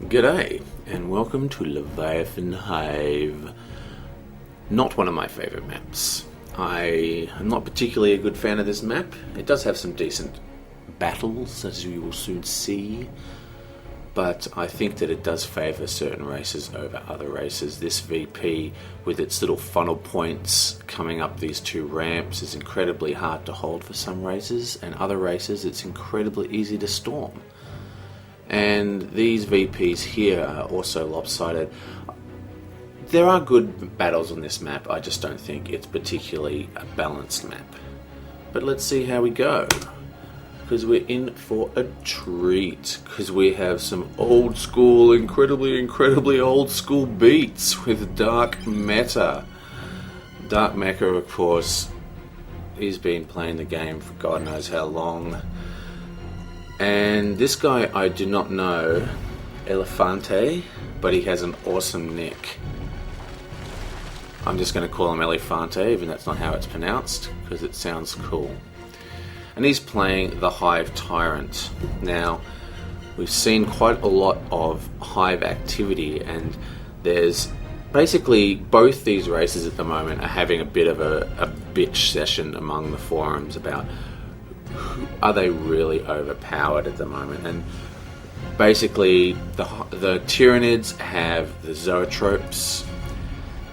G'day, and welcome to Leviathan Hive. Not one of my favourite maps. I am not particularly a good fan of this map. It does have some decent battles, as you will soon see, but I think that it does favour certain races over other races. This VP, with its little funnel points coming up these two ramps, is incredibly hard to hold for some races, and other races it's incredibly easy to storm. And these VPs here are also lopsided. There are good battles on this map, I just don't think it's particularly a balanced map. But let's see how we go, because we're in for a treat, because we have some old school, incredibly old school beats with DarkMecha. DarkMecha, of course, he's been playing the game for God knows how long. And this guy I do not know, Elefante, but he has an awesome nick. I'm just going to call him Elefante, even though that's not how it's pronounced, because it sounds cool. And he's playing the Hive Tyrant. Now, we've seen quite a lot of Hive activity, and there's basically both these races at the moment are having a bit of a bitch session among the forums about are they really overpowered at the moment. And basically the Tyranids have the zoetropes.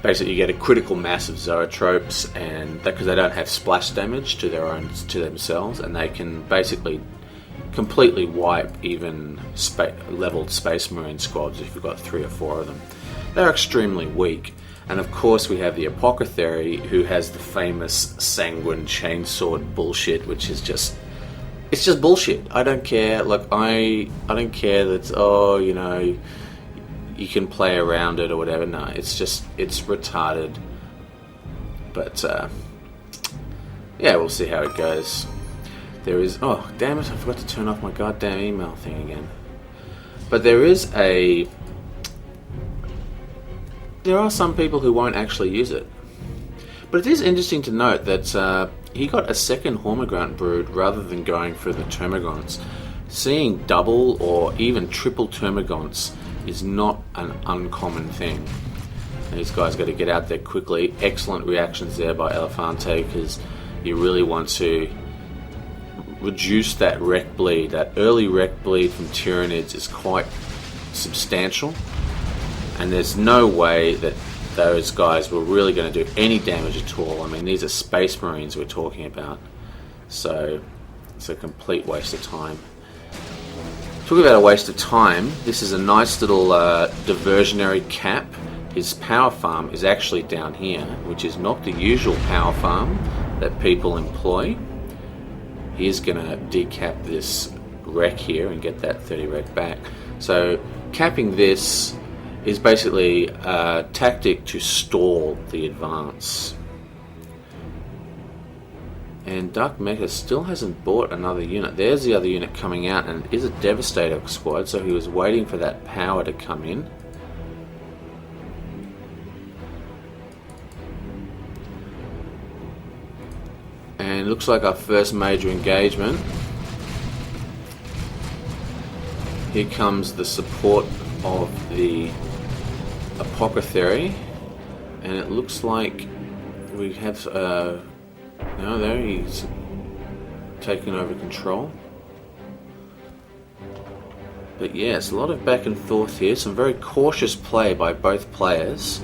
Basically you get a critical mass of zoetropes, and because they don't have splash damage to themselves, and they can basically completely wipe even leveled Space Marine squads if you've got 3 or 4 of them. They're extremely weak. And of course we have the Apothecary, who has the famous Sanguine Chainsword bullshit, which is it's just bullshit. I don't care. Like I don't care that you can play around it or whatever. No, it's retarded. But yeah, we'll see how it goes. There is damn it, I forgot to turn off my goddamn email thing again. But there are some people who won't actually use it. But it is interesting to note that he got a second Hormigaunt brood rather than going for the Termagants. Seeing double or even triple Termagants is not an uncommon thing. And these guys got to get out there quickly. Excellent reactions there by Elefante, because you really want to reduce that wreck bleed. That early wreck bleed from Tyranids is quite substantial. And there's no way that those guys were really going to do any damage at all. I mean, these are Space Marines we're talking about. So, it's a complete waste of time. Talking about a waste of time, this is a nice little diversionary cap. His power farm is actually down here, which is not the usual power farm that people employ. He's going to decap this wreck here and get that 30 wreck back. So, capping this is basically a tactic to stall the advance. And DarkMecha still hasn't bought another unit. There's the other unit coming out, and it is a Devastator squad, so he was waiting for that power to come in. And it looks like our first major engagement. Here comes the support of the Apothecary, and it looks like we have there he's taken over control. But yes, a lot of back and forth here, some very cautious play by both players,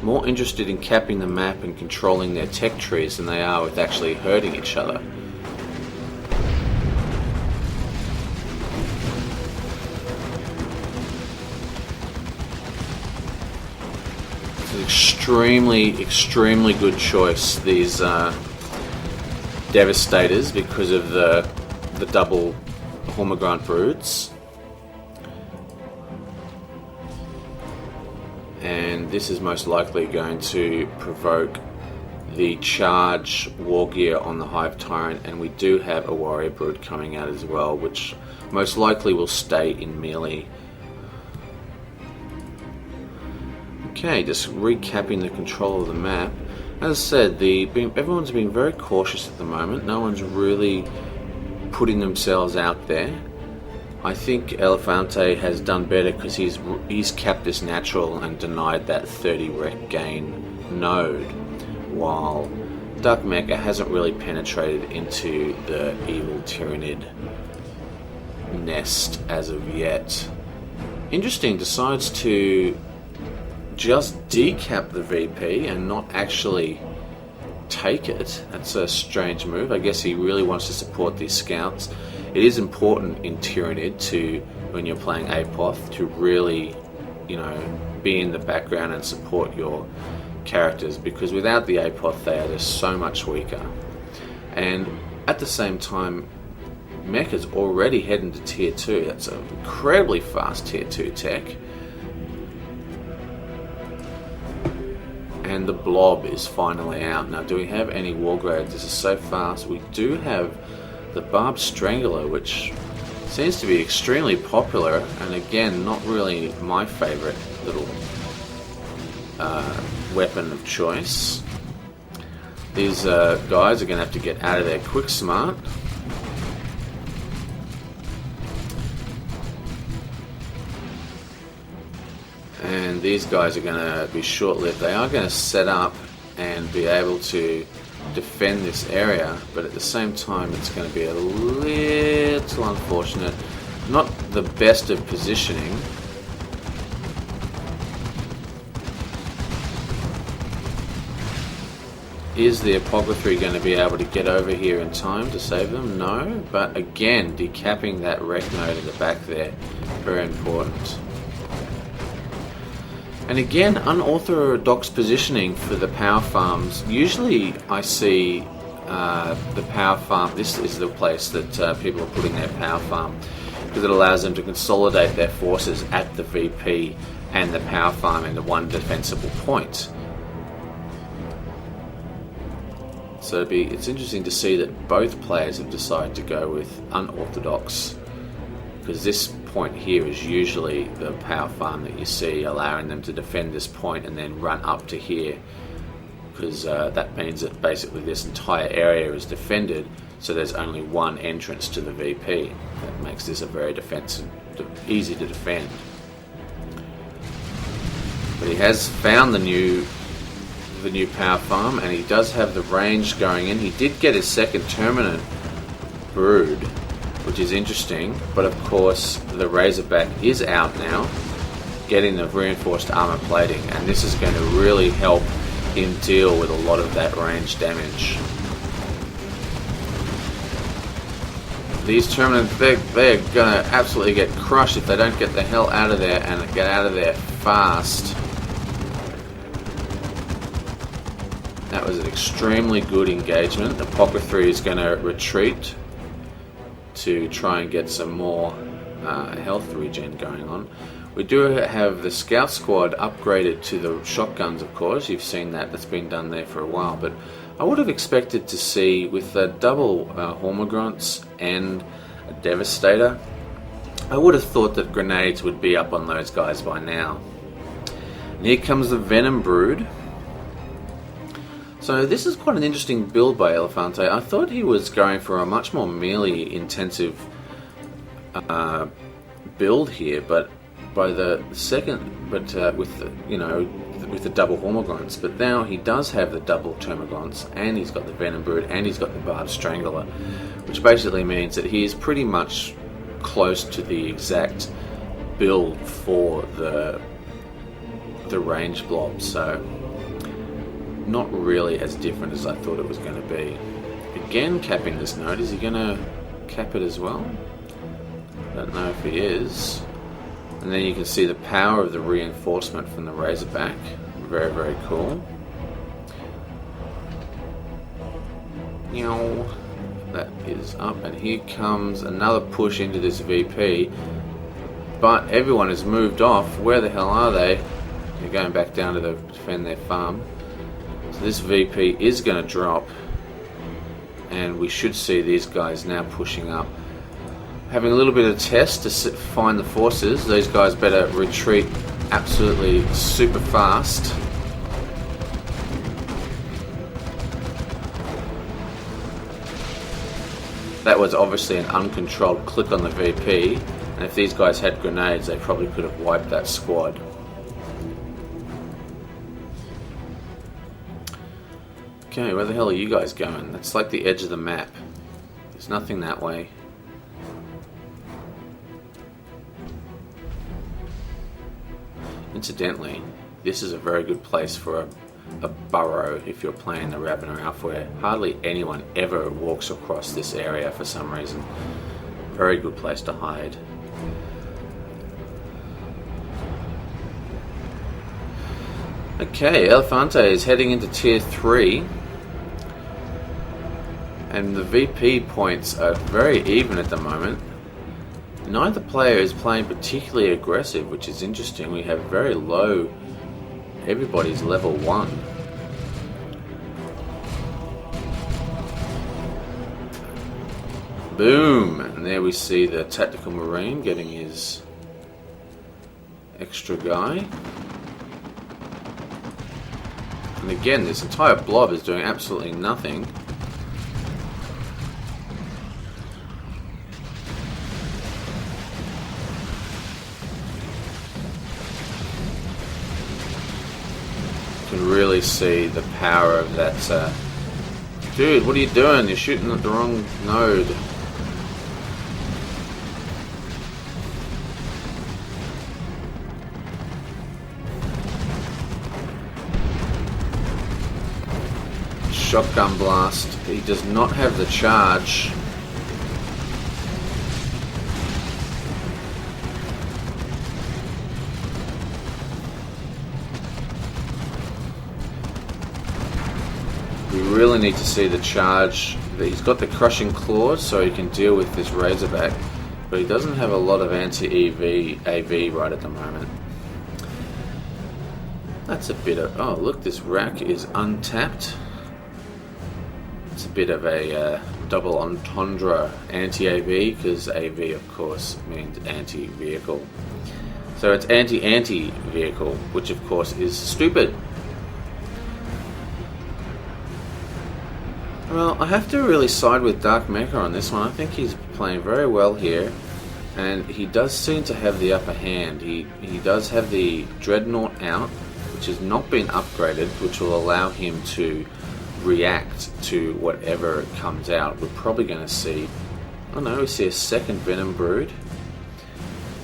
more interested in capping the map and controlling their tech trees than they are with actually hurting each other. Extremely good choice, these Devastators, because of the double Hormigaunt broods. And this is most likely going to provoke the charge war gear on the Hive Tyrant, and we do have a warrior brood coming out as well, which most likely will stay in melee. Okay, just recapping the control of the map. As I said, everyone's been very cautious at the moment. No one's really putting themselves out there. I think Elefante has done better because he's capped this natural and denied that 30 rec gain node, while DarkMecha hasn't really penetrated into the evil Tyrannid nest as of yet. Interesting, decides to just decap the VP and not actually take it. That's a strange move. I guess he really wants to support these scouts. It is important in Tyrannid to, when you're playing Apoth, to really, be in the background and support your characters, because without the Apoth they are just so much weaker. And at the same time, Mecha's already heading to tier 2. That's an incredibly fast tier 2 tech. And the blob is finally out. Now, do we have any Wargrave? This is so fast. We do have the Barbed Strangler, which seems to be extremely popular, and again, not really my favourite little weapon of choice. These guys are going to have to get out of there quick smart. And these guys are going to be short-lived. They are going to set up and be able to defend this area, but at the same time it's going to be a little unfortunate. Not the best of positioning. Is the Apothecary going to be able to get over here in time to save them? No, but again, decapping that rec node in the back there, very important. And again, unorthodox positioning for the power farms. Usually I see the power farm, this is the place that people are putting their power farm, because it allows them to consolidate their forces at the VP and the power farm into one defensible point. So it's interesting to see that both players have decided to go with unorthodox, because this point here is usually the power farm that you see, allowing them to defend this point and then run up to here, because that means that basically this entire area is defended, so there's only one entrance to the VP. That makes this a very easy to defend. But he has found the new power farm, and he does have the range going in. He did get his second Terminant Brood, which is interesting, but of course the Razorback is out now, getting the reinforced armor plating, and this is going to really help him deal with a lot of that range damage. These Terminants, they're going to absolutely get crushed if they don't get the hell out of there, and get out of there fast. That was an extremely good engagement. The Apothecary is going to retreat to try and get some more health regen going on. We do have the Scout Squad upgraded to the shotguns, of course. You've seen that's been done there for a while, but I would have expected to see, with the double Hormogrants and a Devastator, I would have thought that grenades would be up on those guys by now. And here comes the Venom Brood. So this is quite an interesting build by Elefante. I thought he was going for a much more melee intensive build here, but by the second, with the double Hormogrants. But now he does have the double Termagants, and he's got the Venom Brood, and he's got the Barbed Strangler, which basically means that he is pretty much close to the exact build for the range blob. So not really as different as I thought it was going to be. Again, capping this node. Is he going to cap it as well? I don't know if he is. And then you can see the power of the reinforcement from the Razorback. Very, very cool. That is up, and here comes another push into this VP. But everyone has moved off. Where the hell are they? They're going back down to defend their farm. So this VP is going to drop, and we should see these guys now pushing up. Having a little bit of test to find the forces. These guys better retreat absolutely super fast. That was obviously an uncontrolled click on the VP, And if these guys had grenades, they probably could have wiped that squad. Okay, where the hell are you guys going? That's like the edge of the map. There's nothing that way. Incidentally, this is a very good place for a burrow if you're playing the Raven or Alpha, where hardly anyone ever walks across this area for some reason. Very good place to hide. Okay, Elefante is heading into Tier 3. And the VP points are very even at the moment. Neither player is playing particularly aggressive, which is interesting. We have very low... Everybody's level 1. Boom! And there we see the Tactical Marine getting his extra guy. And again, this entire blob is doing absolutely nothing. You can really see the power of that. Dude, what are you doing? You're shooting at the wrong node. Shotgun blast. He does not have the charge. We really need to see the charge. He's got the crushing claws, so he can deal with this Razorback, but he doesn't have a lot of anti-EV AV right at the moment. That's a bit of... Oh, look, this rack is untapped. It's a bit of a double entendre anti-AV, because AV, of course, means anti-vehicle. So it's anti-vehicle, which, of course, is stupid. Well, I have to really side with DarkMecha on this one. I think he's playing very well here, and he does seem to have the upper hand. He does have the Dreadnought out, which has not been upgraded, which will allow him to react to whatever comes out. We're probably going to see, I don't know, we see a second Venom Brood.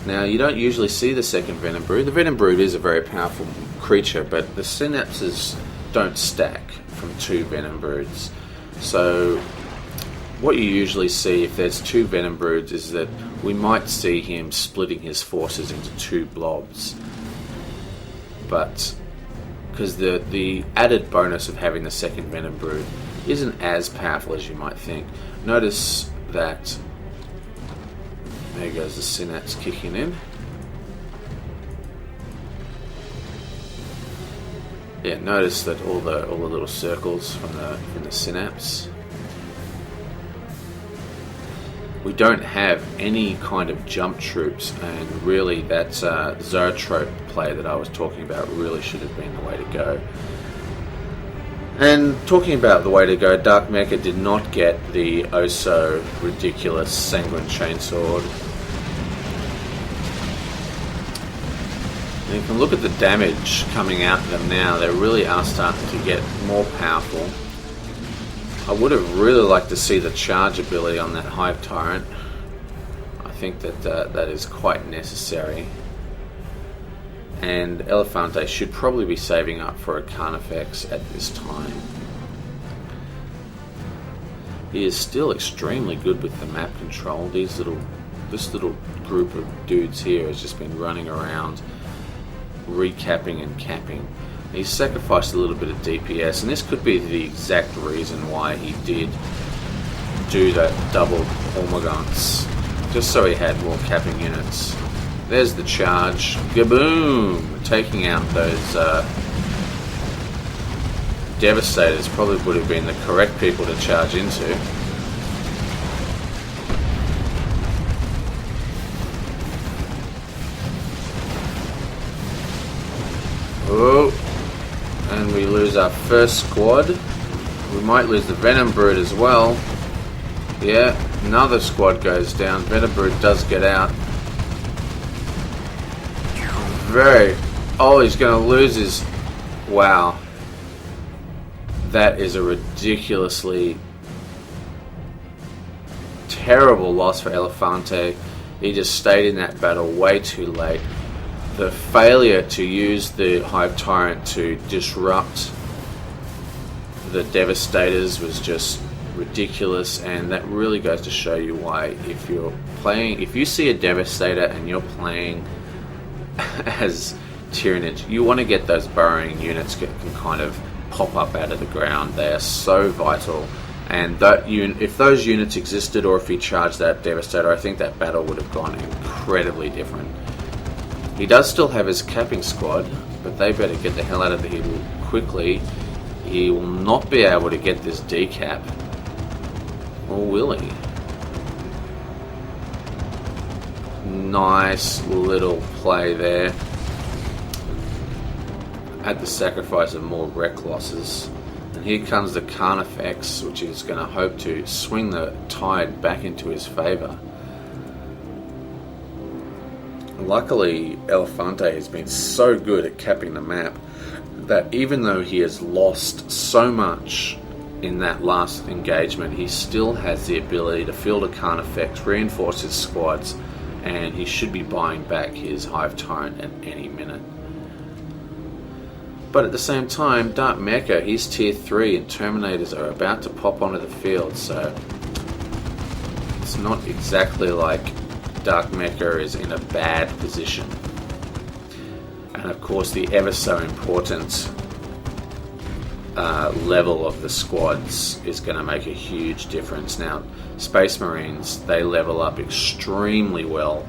Now, you don't usually see the second Venom Brood. The Venom Brood is a very powerful creature, but the synapses don't stack from 2 Venom Broods. So what you usually see if there's 2 Venom Broods is that we might see him splitting his forces into 2 blobs. But because the added bonus of having the second Venom Brood isn't as powerful as you might think. Notice that there goes the synapse kicking in. Yeah, notice that all the little circles from the synapse. We don't have any kind of jump troops, and really that Zoetrope play that I was talking about really should have been the way to go. And talking about the way to go, DarkMecha did not get the oh so ridiculous Sanguine Chainsword. And you can look at the damage coming out of them now. They really are starting to get more powerful. I would have really liked to see the charge ability on that Hive Tyrant. I think that that is quite necessary. And Elefante should probably be saving up for a Carnifex at this time. He is still extremely good with the map control. This little group of dudes here has just been running around, recapping and capping. He's sacrificed a little bit of DPS, and this could be the exact reason why he did do that double Ormagants, just so he had more capping units. There's the charge. Gaboom! Taking out those Devastators. Probably would have been the correct people to charge into. Oh, and we lose our first squad. We might lose the Venom Brood as well. Yeah, another squad goes down. Venom Brood does get out. very... Oh, he's going to lose his... Wow. That is a ridiculously terrible loss for Elefante. He just stayed in that battle way too late. The failure to use the Hive Tyrant to disrupt the Devastators was just ridiculous, and that really goes to show you why if you see a Devastator and you're playing as Tyrannid, you want to get those burrowing units that can kind of pop up out of the ground. They are so vital, and if those units existed, or if he charged that Devastator, I think that battle would have gone incredibly different. He does still have his capping squad, but they better get the hell out of here quickly. He will not be able to get this decap, or will he? Nice little play there, at the sacrifice of more wreck losses. And here comes the Carnifex, which is going to hope to swing the tide back into his favour. Luckily, Elefante has been so good at capping the map that even though he has lost so much in that last engagement, he still has the ability to field a Carnifex, reinforce his squads, and he should be buying back his Hive Tyrant at any minute. But at the same time, DarkMecha, he's tier 3 and Terminators are about to pop onto the field, so it's not exactly like DarkMecha is in a bad position. And of course the ever so important level of the squads is going to make a huge difference. Now, Space Marines, they level up extremely well.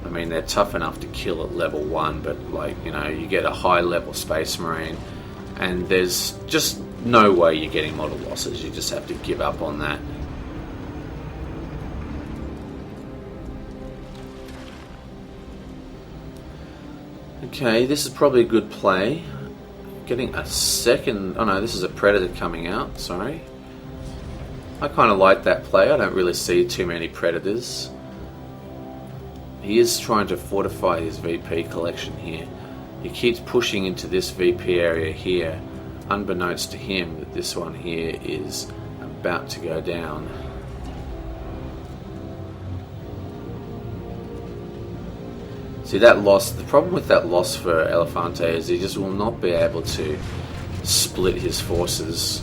I mean, they're tough enough to kill at level 1, but you get a high level Space Marine and there's just no way you're getting model losses. You just have to give up on that. Okay, this is probably a good play. Getting a second... Oh no, this is a Predator coming out, sorry. I kind of like that play. I don't really see too many Predators. He is trying to fortify his VP collection here. He keeps pushing into this VP area here, unbeknownst to him that this one here is about to go down. See, that loss, the problem with that loss for Elefante is he just will not be able to split his forces.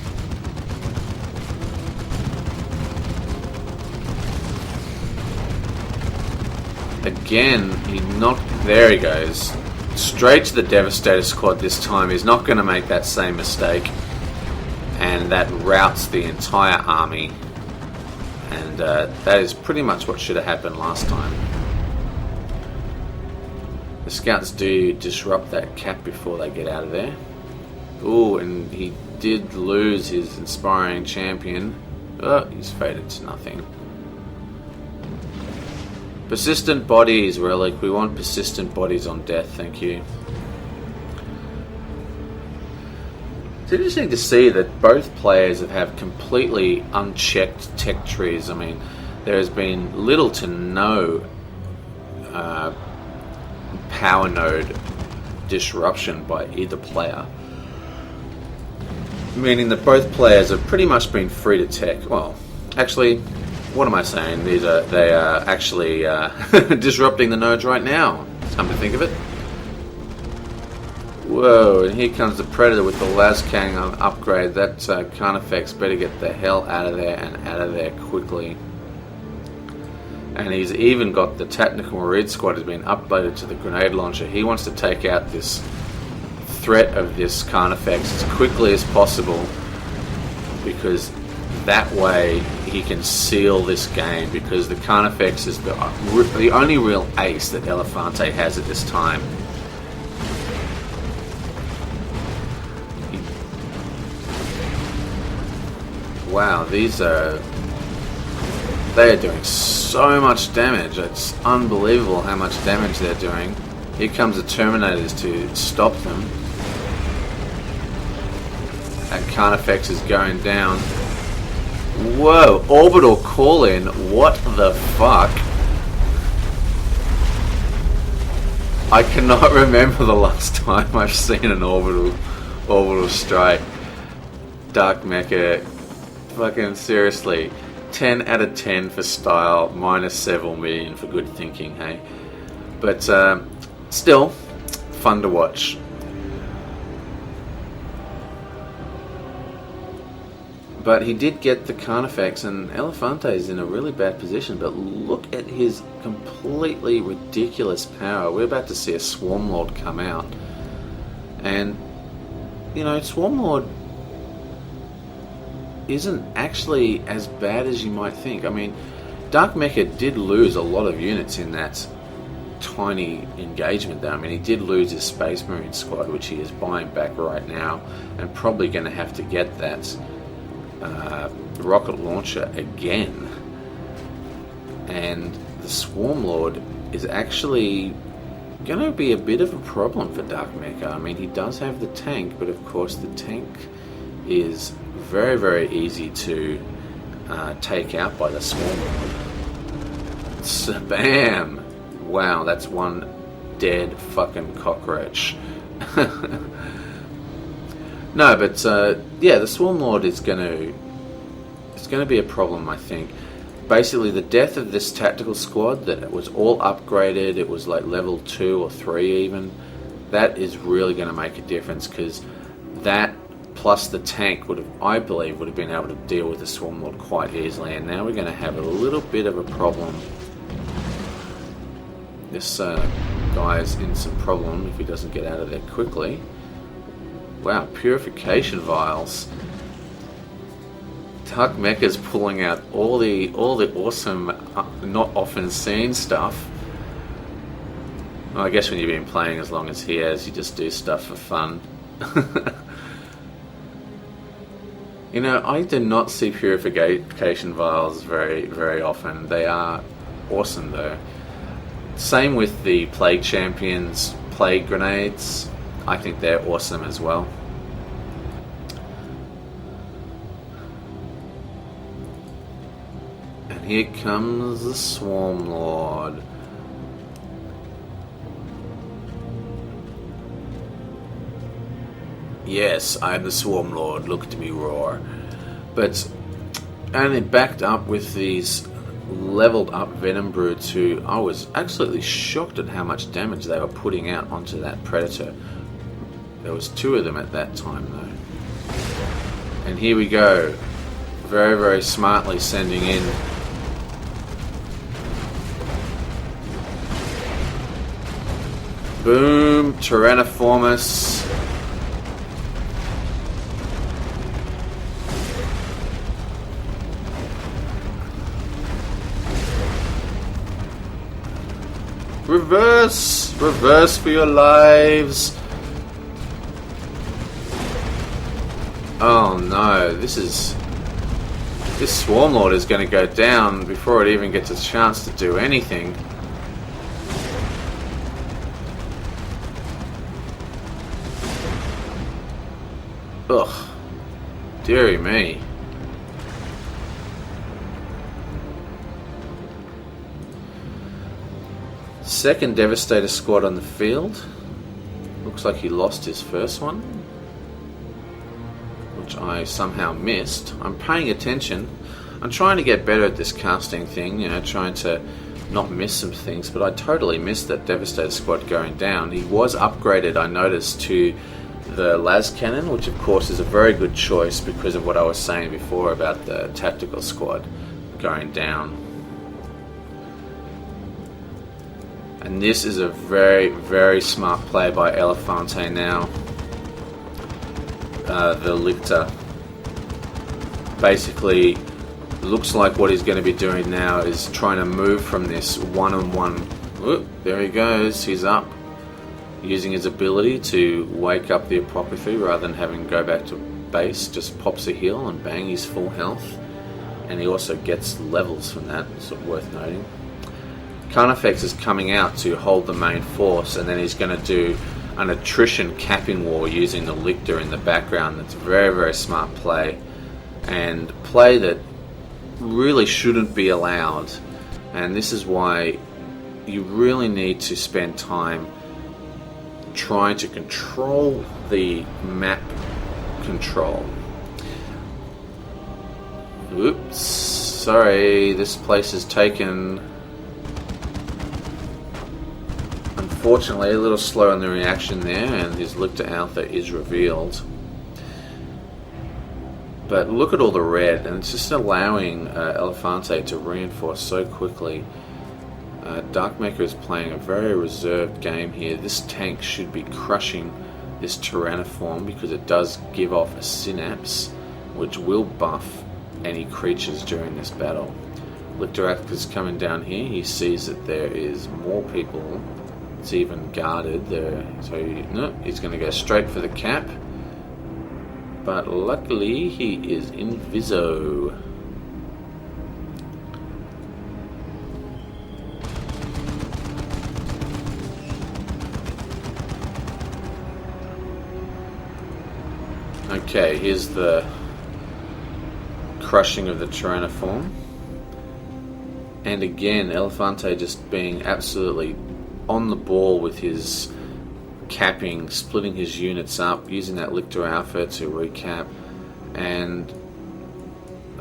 Again, there he goes. Straight to the Devastator squad this time. He's not going to make that same mistake. And that routs the entire army. And that is pretty much what should have happened last time. The scouts do disrupt that cap before they get out of there. Ooh, and he did lose his inspiring champion. Oh, he's faded to nothing. Persistent bodies, Relic. We want persistent bodies on death, thank you. It's interesting to see that both players have completely unchecked tech trees. I mean, there has been little to no power node disruption by either player, meaning that both players have pretty much been free to tech. Well, actually, what am I saying? They are actually disrupting the nodes right now. Come to think of it. Whoa, and here comes the Predator with the Lascang upgrade. That Carnifex better get the hell out of there, and out of there quickly. And he's even got the Tactical Marine squad has been uploaded to the grenade launcher. He wants to take out this threat of this Carnifex as quickly as possible, because that way he can seal this game, because the Carnifex is the only real ace that Elefante has at this time. Wow, they are doing so much damage. It's unbelievable how much damage they're doing. Here comes the Terminators to stop them. That Carnifex is going down. Whoa, orbital call-in. What the fuck? I cannot remember the last time I've seen an orbital strike. DarkMecha, fucking seriously, 10 out of 10 for style, minus several million for good thinking, hey? But still, fun to watch. But he did get the Carnifex, and Elefante is in a really bad position. But look at his completely ridiculous power. We're about to see a Swarm Lord come out. And, you know, Swarm Lord isn't actually as bad as you might think. I mean, DarkMecha did lose a lot of units in that tiny engagement there. I mean, he did lose his Space Marine squad, which he is buying back right now, and probably going to have to get that rocket launcher again. And the Swarm Lord is actually going to be a bit of a problem for DarkMecha. I mean, he does have the tank, but of course the tank is very, very easy to take out by the Swarm Lord. So, bam! Wow, that's one dead fucking cockroach. No, but yeah, the Swarm Lord is going to be a problem, I think. Basically, the death of this tactical squad that was all upgraded, it was like level 2 or 3 even, that is really going to make a difference, because that plus the tank would have, I believe, would have been able to deal with the Swarm Lord quite easily, and now we're going to have a little bit of a problem. This guy's in some problem if he doesn't get out of there quickly. Wow, purification vials. DarkMecha's pulling out all the awesome, not often seen stuff. Well, I guess when you've been playing as long as he has, you just do stuff for fun. You know, I do not see purification vials very, very often. They are awesome though. Same with the Plague Champions Plague Grenades. I think they're awesome as well. And here comes the Swarm Lord. Yes, I am the Swarm Lord, look at me roar. But only backed up with these leveled up Venom Broods, who I was absolutely shocked at how much damage they were putting out onto that Predator. There was 2 of them at that time though. And here we go. Very, very smartly sending in boom, Tyrannoformus. Reverse! Reverse for your lives! Oh no, this Swarm Lord is going to go down before it even gets a chance to do anything. Ugh. Deary me. Second Devastator squad on the field. Looks like he lost his first one, which I somehow missed. I'm paying attention. I'm trying to get better at this casting thing, you know, trying to not miss some things, but I totally missed that Devastator squad going down. He was upgraded, I noticed, to the las cannon, which of course is a very good choice because of what I was saying before about the tactical squad going down. And this is a very, very smart play by Elefante now. The Lictor. Basically, looks like what he's going to be doing now is trying to move from this one-on-one. Oop, there he goes, he's up. Using his ability to wake up the Apothecary rather than having to go back to base. Just pops a heal and bang, he's full health. And he also gets levels from that, so worth noting. Carnifex is coming out to hold the main force, and then he's going to do an attrition capping war using the Lictor in the background. That's a very, very smart play, and play that really shouldn't be allowed. And this is why you really need to spend time trying to control the map control. Oops, sorry, this place is taken, unfortunately, a little slow in the reaction there, and his Lictor Alpha is revealed. But look at all the red, and it's just allowing Elefante to reinforce so quickly. DarkMecha is playing a very reserved game here. This tank should be crushing this Tyranniform because it does give off a synapse, which will buff any creatures during this battle. Lictor Alpha is coming down here. He sees that there is more people. It's even guarded there, so no, he's going to go straight for the cap. But luckily, he is inviso. Okay, here's the crushing of the Tyranniform. And again, Elefante just being absolutely on the ball with his capping, splitting his units up, using that Lictor Alpha to recap. And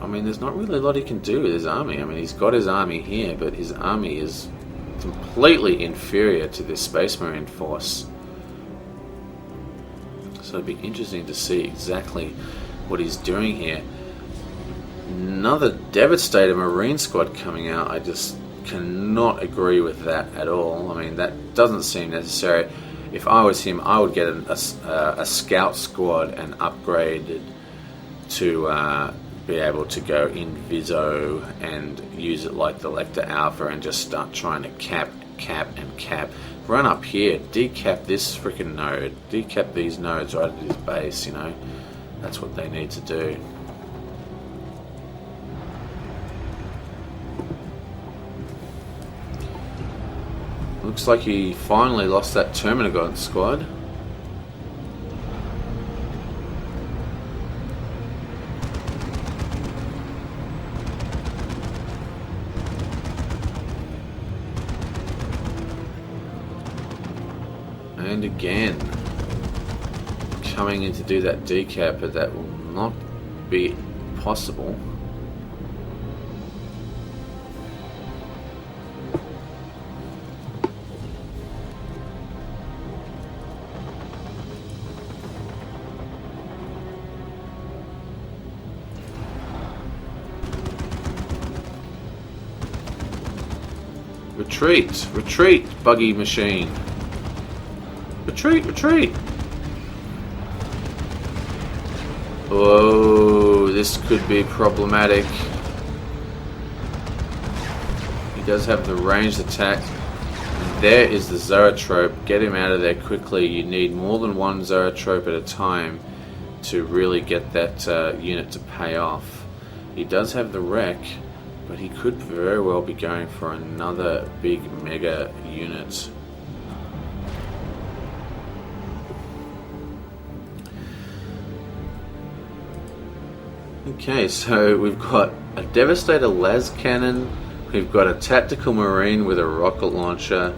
I mean, there's not really a lot he can do with his army. I mean, he's got his army here, but his army is completely inferior to this Space Marine force. So it'd be interesting to see exactly what he's doing here. Another Devastator Marine squad coming out. I just cannot agree with that at all. I mean, that doesn't seem necessary. If I was him, I would get a scout squad and upgrade it to be able to go inviso and use it like the Lecter Alpha and just start trying to cap. Run up here, decap this freaking node, decap these nodes right at his base, you know. That's what they need to do. Looks like he finally lost that Terminagon squad. And again, coming in to do that decap, but that will not be possible. Retreat! Retreat, buggy machine! Retreat! Retreat! Oh, this could be problematic. He does have the ranged attack. And there is the Zoetrope. Get him out of there quickly. You need more than one Zoetrope at a time to really get that unit to pay off. He does have the wreck, but he could very well be going for another big mega unit. Okay, so we've got a Devastator las cannon, we've got a tactical marine with a rocket launcher,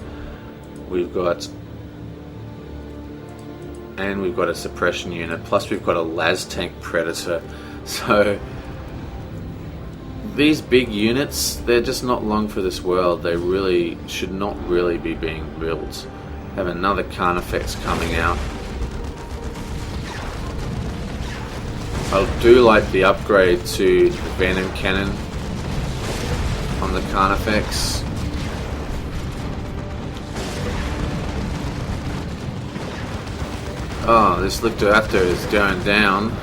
we've got a suppression unit, plus we've got a las tank predator. So these big units, they're just not long for this world. They really should not really be being built. Have another Carnifex coming out. I do like the upgrade to the Venom Cannon on the Carnifex. Oh, this Lictor Alpha is going down.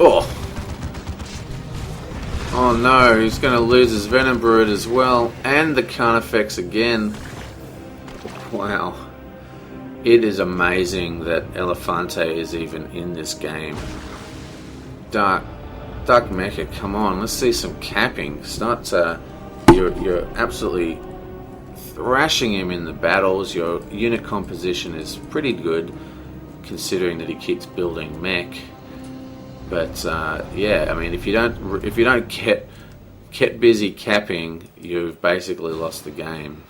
Oh! Oh no, he's going to lose his Venom Brood as well, and the Carnifex again. Wow. It is amazing that Elefante is even in this game. DarkMecha, come on, let's see some capping. You're absolutely thrashing him in the battles. Your unit composition is pretty good, considering that he keeps building mech. But yeah, I mean, if you don't get busy capping, you've basically lost the game.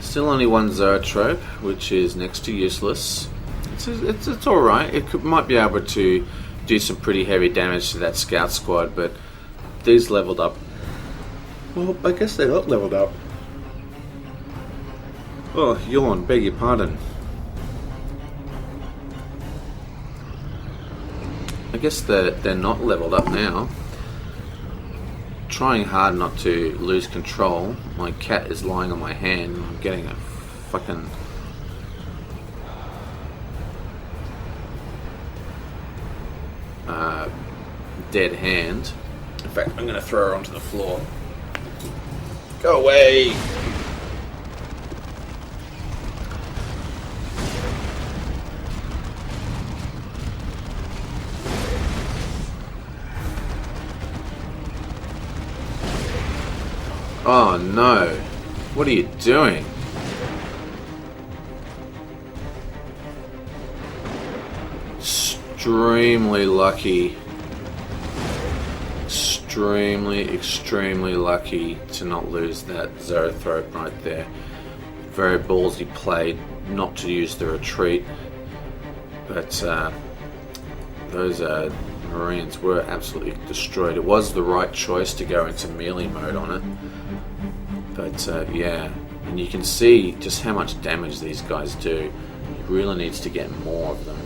Still only one Zoetrope, which is next to useless. It's all right. Might be able to do some pretty heavy damage to that scout squad, but these leveled up. Well, I guess they're not leveled up. Oh, yawn, beg your pardon. I guess they're not leveled up now. Trying hard not to lose control. My cat is lying on my hand. I'm getting a fucking... dead hand. In fact, I'm going to throw her onto the floor. Go away! Oh no! What are you doing? Extremely lucky. Extremely lucky to not lose that Zoetrope right there. Very ballsy play not to use the retreat. But those Marines were absolutely destroyed. It was the right choice to go into melee mode on it. But yeah, and you can see just how much damage these guys do. He really needs to get more of them.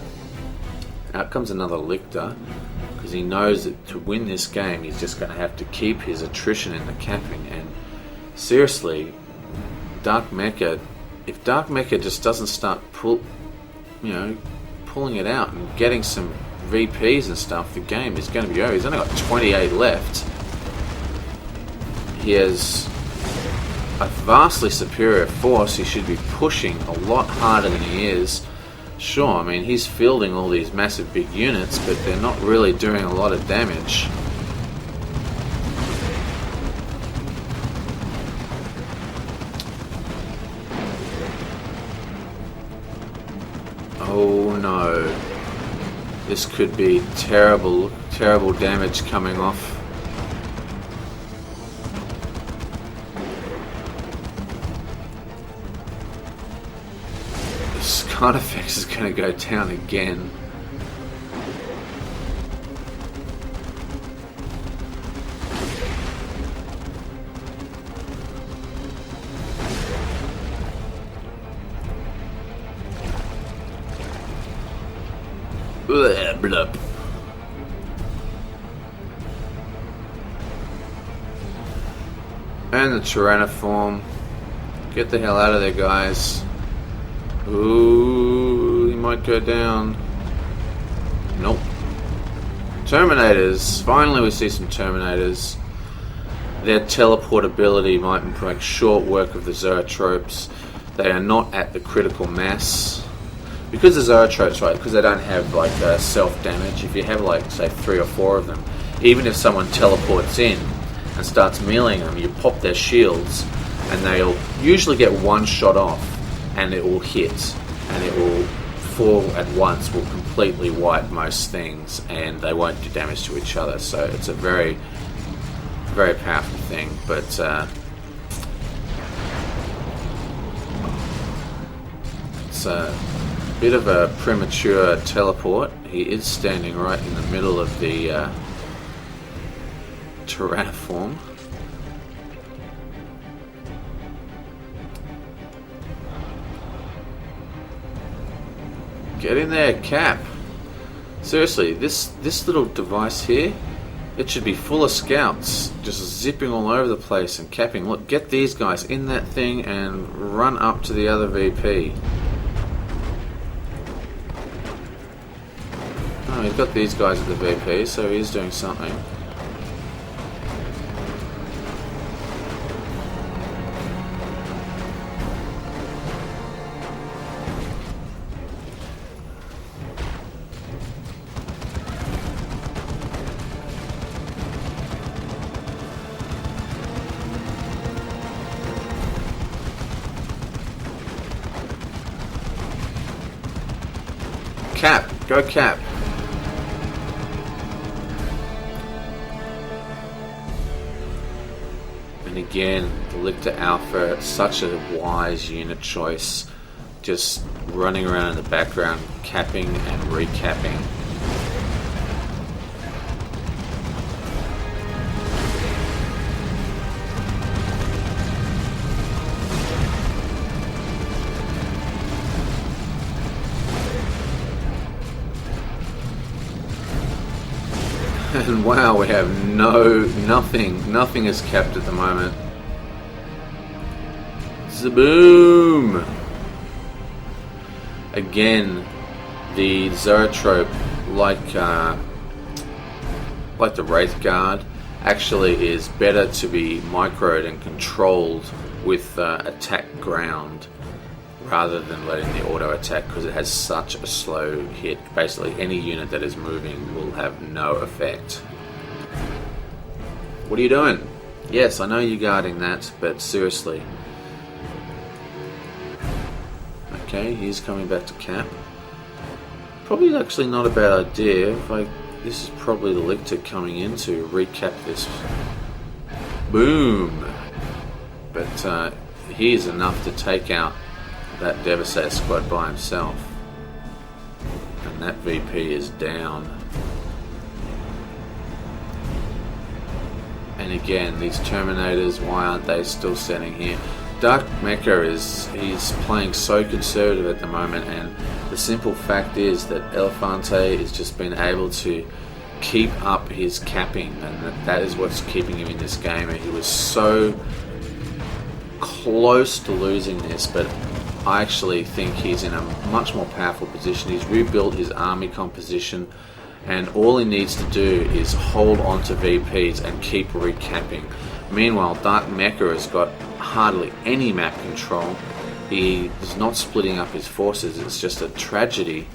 Out comes another Lictor, because he knows that to win this game he's just going to have to keep his attrition in the capping. And seriously, DarkMecha, if DarkMecha just doesn't start pulling it out and getting some VPs and stuff, the game is going to be over. He's only got 28 left. He has a vastly superior force. He should be pushing a lot harder than he is. Sure, I mean, he's fielding all these massive big units, but they're not really doing a lot of damage. Oh no. This could be terrible damage coming off. Artifacts is going to go down again. Blup. And the Tyranniform. Get the hell out of there, guys. Ooh, he might go down. Nope. Terminators. Finally we see some Terminators. Their teleportability might make short work of the Zoetropes. They are not at the critical mass. Because the Zoetropes, right, because they don't have like self-damage, if you have like, say, 3 or 4 of them, even if someone teleports in and starts meleeing them, you pop their shields and they'll usually get one shot off. And it will hit, and it will fall at once, will completely wipe most things, and they won't do damage to each other. So it's a very, very powerful thing. But it's a bit of a premature teleport. He is standing right in the middle of the Tyranniform. Get in there, Cap. Seriously, this little device here, it should be full of scouts, just zipping all over the place and capping. Look, get these guys in that thing and run up to the other VP. Oh, he's got these guys at the VP, so he's doing something. Cap. Go Cap. And again, the Lictor Alpha, such a wise unit choice. Just running around in the background, capping and recapping. And wow, we have nothing is capped at the moment. Zaboom! Again, the Zoetrope, like the Wraith Guard, actually is better to be microed and controlled with attack ground rather than letting the auto attack, because it has such a slow hit. Basically any unit that is moving will have no effect. What are you doing? Yes, I know you're guarding that, but seriously. Okay, he's coming back to cap. Probably actually not a bad idea. This is probably the Lictor coming in to recap this. Boom! But he's enough to take out that Devastator squad by himself. And that VP is down. And again, these Terminators, why aren't they still standing here? DarkMecha he's playing so conservative at the moment, and the simple fact is that Elefante has just been able to keep up his capping, and that is what's keeping him in this game. And he was so close to losing this, but I actually think he's in a much more powerful position. He's rebuilt his army composition, and all he needs to do is hold on to VPs and keep recapping. Meanwhile, DarkMecha has got hardly any map control. He is not splitting up his forces. It's just a tragedy.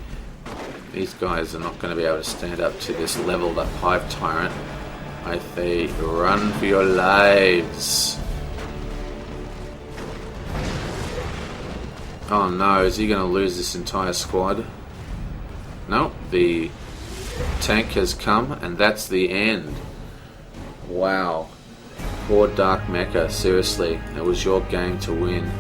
These guys are not going to be able to stand up to this leveled up Hive Tyrant. I say, run for your lives. Oh no, is he going to lose this entire squad? No, the tank has come, and that's the end. Wow. Poor DarkMecha, seriously, it was your game to win.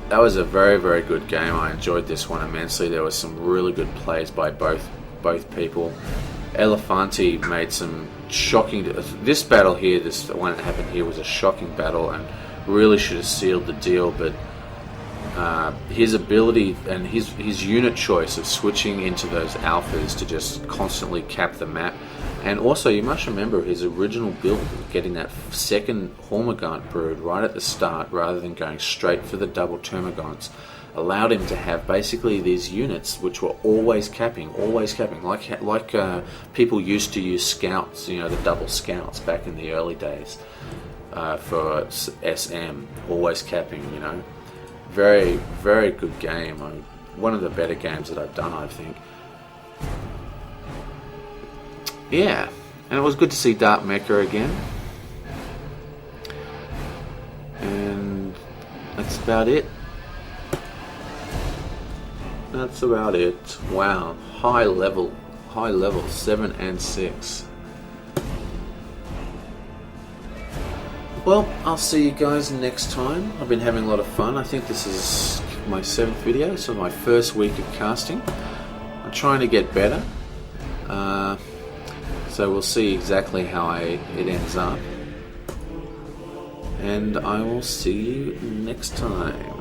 That was a very, very good game. I enjoyed this one immensely. There was some really good plays by both people. Elefante made some shocking... This battle here, this one that happened here, was a shocking battle and really should have sealed the deal, but his ability and his unit choice of switching into those alphas to just constantly cap the map, and also you must remember his original build, getting that second Hormigaunt brood right at the start rather than going straight for the double Termagants, allowed him to have basically these units which were always capping, like people used to use scouts, you know, the double scouts back in the early days for SM, always capping, you know. Very, very good game. One of the better games that I've done, I think. Yeah, and it was good to see DarkMecha again. And that's about it. That's about it. Wow, high level, 7 and 6. Well, I'll see you guys next time. I've been having a lot of fun. I think this is my 7th video, so my first week of casting. I'm trying to get better. So we'll see exactly how it ends up. And I will see you next time.